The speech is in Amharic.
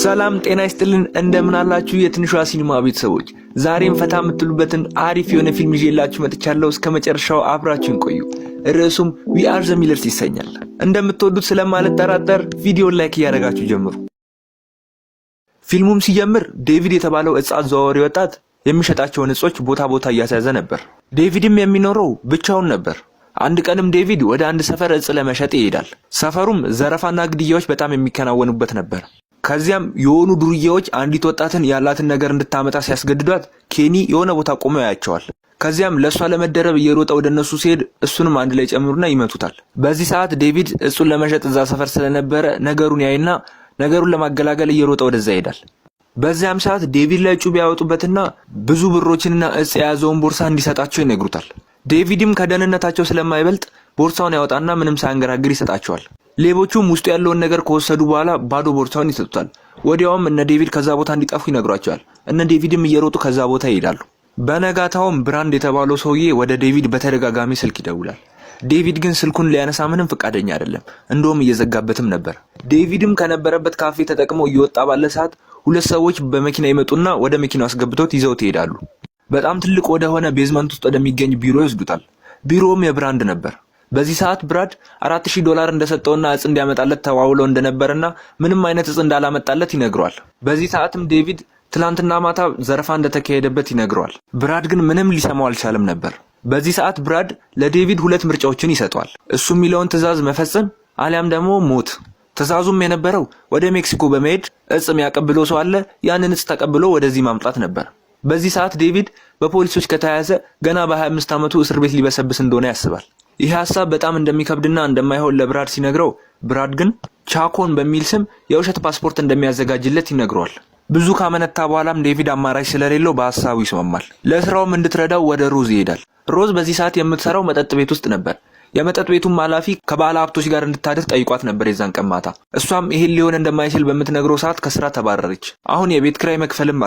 ሰላም ጤና ይስጥልን እንደምን አላችሁ የትንሿ ሲኒማ ቤተሰቦች ዛሬም ፈታ የምትሉበትን አሪፍ የሆነ ፊልም ይዤላችሁ መጥቻለሁ እስከመጨረሻው አብራችሁን ቆዩ ርዕሱም ዊ አር ዘ ሚለርስ ይሰኛል እንደምትወዱት ስለማልጠራጠር ቪዲዮን ላይክ ያደርጋችሁ ጀምሩ ፊልሙም ሲጀምር ዴቪድ የተባለው እጽ አዘዋዋሪ ወጣት የሚሸጣቸውን እጾች ቦታ ቦታ እያሳዘ ነበር ዴቪድም የሚኖረው ብቻውን ነበር አንድ ቀንም ዴቪድ ወደ አንድ ሰፈር እጽ ለመሸጥ ይሄዳል ሰፈሩም ዘረፋና ግድያዎች በጣም የሚከናወኑበት ነበር ከዚያም የሆኑ ዱርዬዎች አንዲት ወጣትን ያላትን ነገር እንድታመጣ ሲያስገድዷት ኬኒ የሆነ ቦታ ቆመው ያያቸዋል ከዚያም ለሷ ለመደረብ እየሮጠ ወደነሱ ሲሄድ እሱንም አንድ ላይ ጨምሩና ይመቱታል በዚህ ሰዓት ዴቪድ እጹን ለመሸጥ እዛ ሰፈር ስለነበረ ነገሩን ያይና ነገሩን ለማገላገል እየሮጠ ወደዛ ይሄዳል በዚያም ሰዓት ዴቪድ ላይ ጩቤ ያወጡበትና ብዙ ብሮችንና እጽ የያዘውን ቦርሳ እንዲሰጣቸው ይነግሩታል ዴቪድም ከደህንነታቸው ስለማይበልጥ ቦርሳውን ያወጣና ምንም ሳያንገራግር ይሰጣቸዋል ሌቦቹም ውስጡ ያለውን ነገር ከወሰዱ በኋላ ባዶ ቦርሳውን ይሰጡታል ወዲያውም እነ ዴቪድ ከዛ ቦታ እንዲጠፉ ይነግሯቸዋል እነ ዴቪድም እየሮጡ ከዛ ቦታ ይሄዳሉ በነጋታውም ብራንድ የተባለው ሰውዬ ወደ ዴቪድ በተደጋጋሚ ስልክ ይደውላል ዴቪድ ግን ስልኩን ሊያነሳ ምንም ፍቃደኛ አይደለም እንደውም እየዘጋበትም ነበር ዴቪድም ከነበረበት ካፌ ተጠቅሞ እየወጣ ባለ ሰዓት ሁለት ሰዎች በመኪና ይመጡና ወደ መኪናው አስገብተውት ይዘውት ይሄዳሉ በጣም ትልቅ ወደ ሆነ ቤዝመንት ውስጥ ወደሚገኝ ቢሮ ይወስዱታል ቢሮውም የብራንድ ነበር በዚህ ሰዓት ብራድ $4000 እንደሰጠውና እጽ እንዲያመጣለት ተዋውለው እንደነበርና ምንም አይነት እጽ እንዳላመጣለት ይነግረዋል በዚህ ሰዓትም ዴቪድ ትላንትና ማታ ዘረፋ እንደተካሄደበት ይነግረዋል ብራድ ግን ምንም ሊሰማው አልቻለም ነበር በዚህ ሰዓት ብራድ ለዴቪድ ሁለት ምርጫዎችን ይሰጠዋል እሱ የሚለውን ትዕዛዝ መፈጸም አሊያም ደግሞ ሞት ትዕዛዙም የነበረው ወደ ሜክሲኮ በመሄድ እጽ የሚያቀብለው ሰው አለ ያንን እጽ ተቀብሎ ወደዚህ ማምጣት ነበር በዚህ ሰዓት ዴቪድ በፖሊሶች ከተያዘ ገና በ25 ዓመቱ እስር ቤት ሊበሰብስ እንደሆነ ያስባል ይህ ሐሳብ በጣም እንደሚከብድና እንደማይሆን ለብራድ ሲነግረው ብራድ ግን ቻኮን በሚል ስም የውሸት ፓስፖርት እንደሚያዘጋጅለት ይነግረዋል ብዙ ካመነታ በኋላም ዴቪድ አማራጭ ስለሌለው በሐሳቡ ይስማማል ለስራውም እንድትረዳው ወደ ሮዝ ይሄዳል ሮዝ በዚህ ሰዓት የምትሰራው መጠጥ ቤት ውስጥ ነበር የመጠጥ ቤቱም ኃላፊ ከባለ ሀብቶች ጋር እንድታድር ጠይቋት ነበር የዛን ቀን ማታ እሷም ይሄን ሊሆን እንደማይችል በምትነግረው ሰዓት ከስራ ተባረረች አሁን የቤት ኪራይ መክፈልም